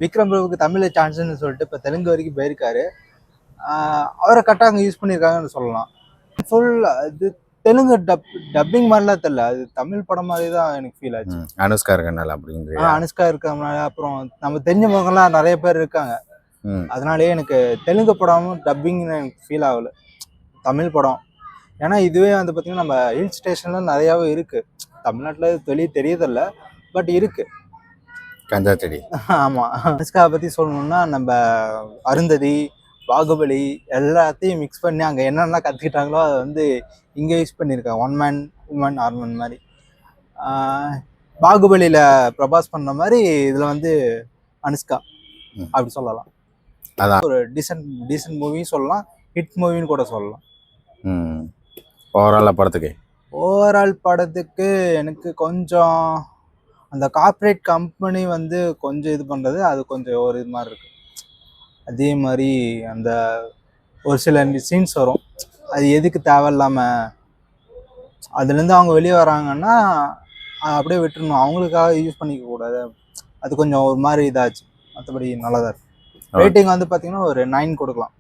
விக்ரம் பிரபுக்கு தமிழ்ல சான்ஸ்ன்னு சொல்லிட்டு இப்போ தெலுங்கு வரைக்கும் போயிருக்காரு. அவரை கரெக்டாக அங்கே யூஸ் பண்ணியிருக்காங்கன்னு சொல்லலாம். ஃபுல் அது தெலுங்கு டப்பிங் மாதிரிலாம் தெரியல, அது தமிழ் படம் மாதிரி தான் எனக்கு ஃபீல் ஆச்சு. அனுஷ்கா இருக்கனால அப்படிங்கிற அனுஷ்கா இருக்கனால, அப்புறம் நம்ம தெரிஞ்ச முகம்லாம் நிறைய பேர் இருக்காங்க. அதனாலேயே எனக்கு தெலுங்கு படமும் டப்பிங்னு எனக்கு ஃபீல் ஆகல, தமிழ் படம். ஏன்னா இதுவே வந்து பார்த்தீங்கன்னா நம்ம ஹில் ஸ்டேஷன்ல நிறையாவே இருக்கு. தமிழ்நாட்டில் வெளியே தெரியதில்ல, பட் இருக்கு கஞ்சா செடி. ஆமாம், அனுஷ்கா பற்றி சொல்லணும்னா நம்ம அருந்ததி, பாகுபலி எல்லாத்தையும் மிக்ஸ் பண்ணி அங்கே என்னென்ன கற்றுக்கிட்டாங்களோ அதை வந்து இங்கே யூஸ் பண்ணியிருக்காங்க. ஒன் மேன் உமன் ஆர்மன் மாதிரி. பாகுபலியில் பிரபாஸ் பண்ண மாதிரி இதில் வந்து அனுஷ்கா அப்படி சொல்லலாம். அதான் ஒரு டீசன்ட் மூவின்னு சொல்லலாம், ஹிட் மூவின்னு கூட சொல்லலாம். ஓவரால் படத்துக்கு எனக்கு கொஞ்சம் அந்த கார்ப்பரேட் கம்பெனி வந்து கொஞ்சம் இது பண்ணுறது, அது கொஞ்சம் ஒரு இது மாதிரி இருக்குது. அதே மாதிரி அந்த ஒரு சில சீன்ஸ் வரும், அது எதுக்கு தேவையில்லாமல் அதுலேருந்து அவங்க வெளியே வராங்கன்னா அப்படியே விட்டுருணும், அவங்களுக்காக யூஸ் பண்ணிக்க கூடாது. அது கொஞ்சம் ஒரு மாதிரி இதாச்சு. மற்றபடி நல்லா தான் இருக்கு. ரேட்டிங் வந்து பார்த்தீங்கன்னா ஒரு 9 கொடுக்கலாம்.